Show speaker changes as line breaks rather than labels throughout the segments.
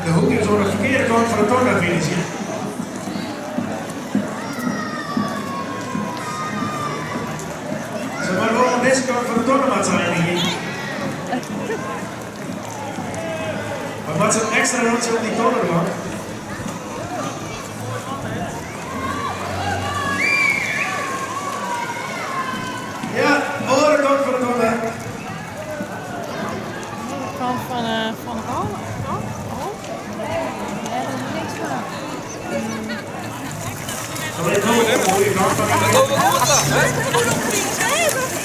De hoek is door de verkeerde kant van de tornafinish. Ze maar wel aan deze kant van de tornamat zijn hier. Maar wat is een extra rondje op die tornamat? Ja, andere kant van de tornamat.
Kant van de hal.
Dat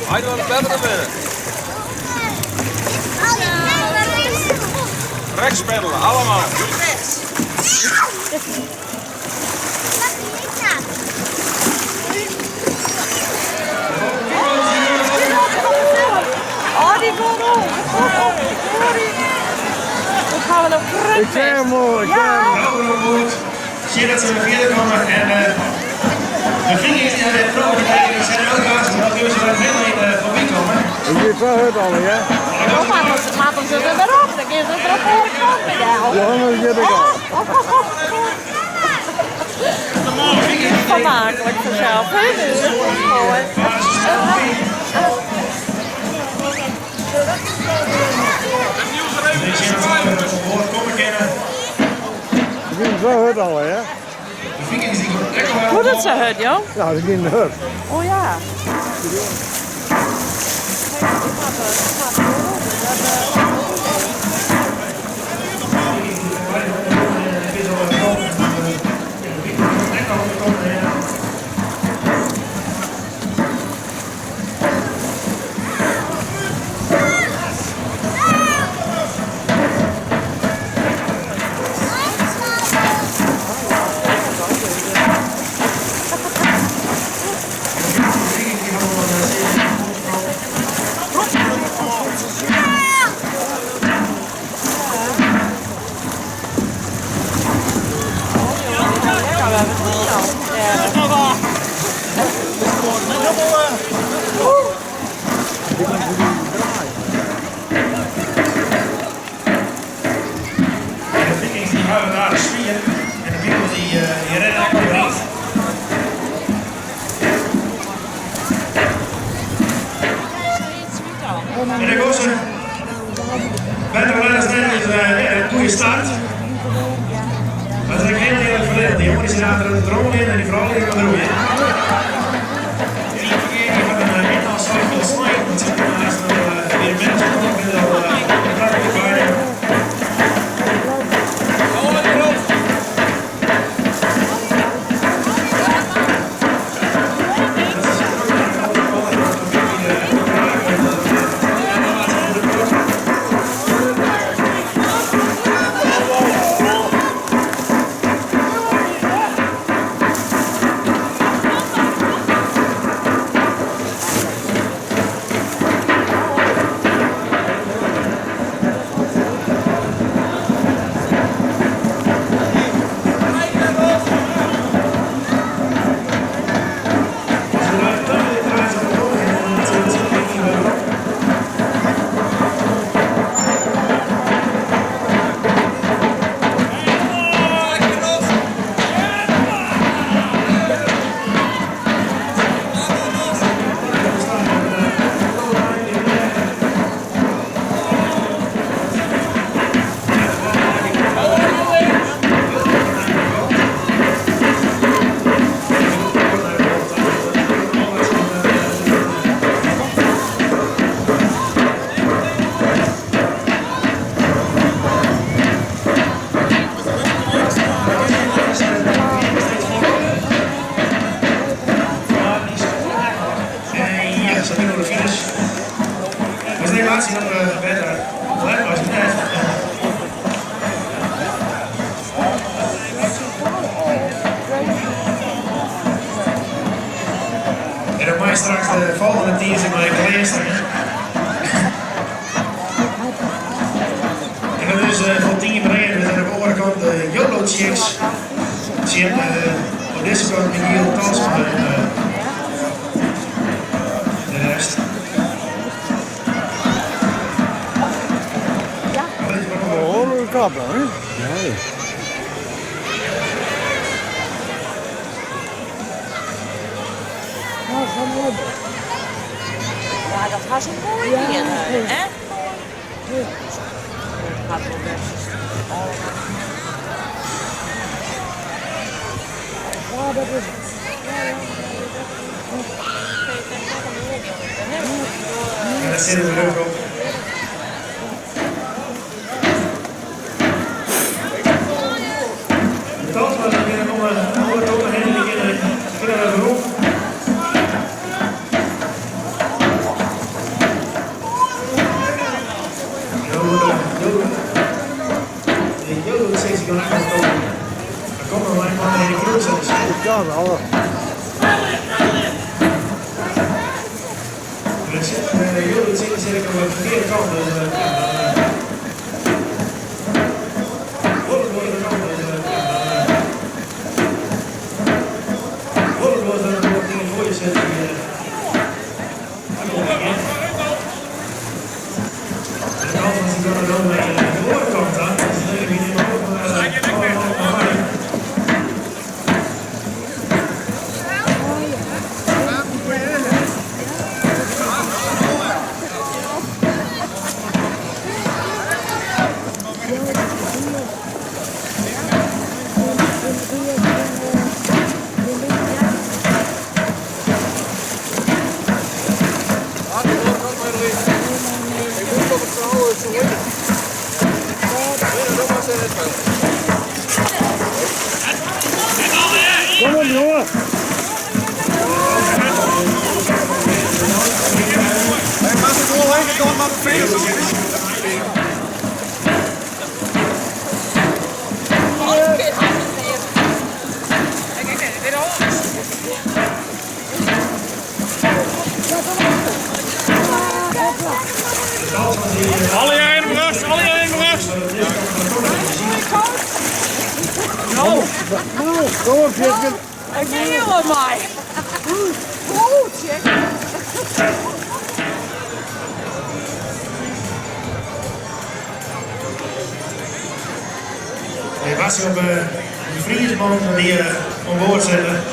Hij doet het verder binnen. Rechts peddelen, allemaal.
Oh, die gaat om. Dan gaan we nog terug.
Ik zeg hem mooi.
Zie je dat ze naar vierde komen en de vingers die hebben het die zijn ook gaas, maar dat ze wat minder in van wie komen.
Ik weet wel het al, ja?
Laat ons er weer op, dan kun je er op de kant met jou.
Ja, dat zit ik al.
Vermakelijk vanzelf, hè? Dus mooi.
Ik weet wel het al, ja?
Hoe dat zo hut, joh?
Ja, dat is in de hut.
Oh ja.
En dan was er bij de laatste een goede start. Maar dat is heel eerlijk verleden. Die jongen die zit achter de droom in en die vrouw die gaat er ook in. Die gaat een inhaalslag van snijden, want ze zitten naast weer mensen op met een prachtige paarden. Laatste nog verder. Blijf als je net. En dan mag je straks de volgende 10 zeg maar even lezen. En dan dus van 10 brengen we aan de overkant de YOLO Chicks. Zie je op deze kant Michiel Talsma en de rest.
trappen, hè? Nee.
Ja, dat was een mooi hier, hè? Dat gaat wel best.
Ja, dat is
En daar zitten we ook op. De kans was dat er nog een andere toon heen die kinderen er erop. De jodel-sectie kan eigenlijk komen. Dan komt er maar een hele kroon zetten.
Ja, wel.
De jodel-sectie zit ik aan de verkeerde kant.
Kom op, jongen.
Hey, maak het wel heen, dan maak het vingers op.
Alle jij in de rust, alle jij in de rust.
Kom op, Jitken.
Ik ben heel mooi. Goed, check.
Je was op de vriesband die onboord zetten.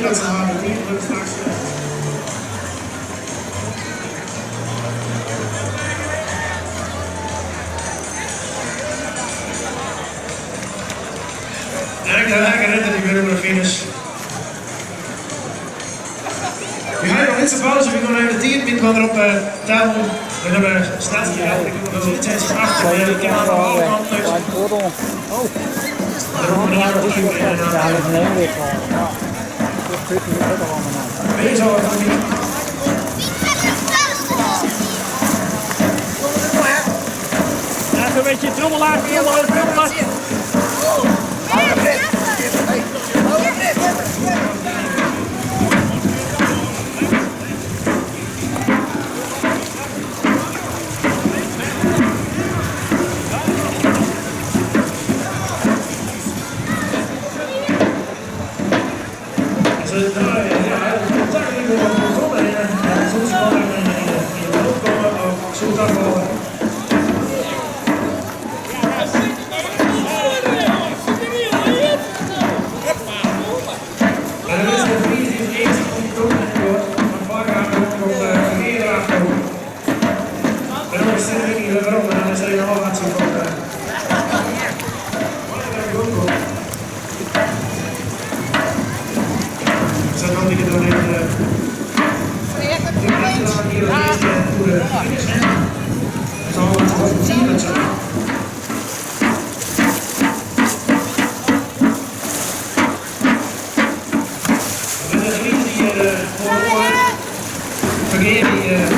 dat ze maar de team lukt straks. En ik ga lekker redden die weer over de finish. We gaan nog niet zo pauze, we gaan even de 10 minuten gaan erop tellen. We hebben staat hier eigenlijk nog iets achter. We hebben de alle kanten.
Oh,
Daarom niet nog even in
ja, dat is een hele weg gewoon. Ja. Dat zit hier ook allemaal.
Wees al wat niet.
Even een beetje trommelaar, trommelaar.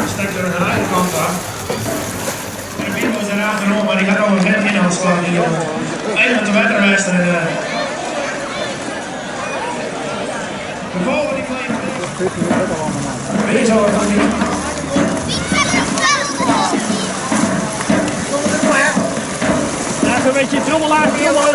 Stek er aan de kant af. En Pieter was er achterom, maar die gaat al een vent in aanslaan. Eigenlijk de wettermeester. De volgende die kleine. Wees al wat niet.
Even een beetje trommelaar, trommelaar.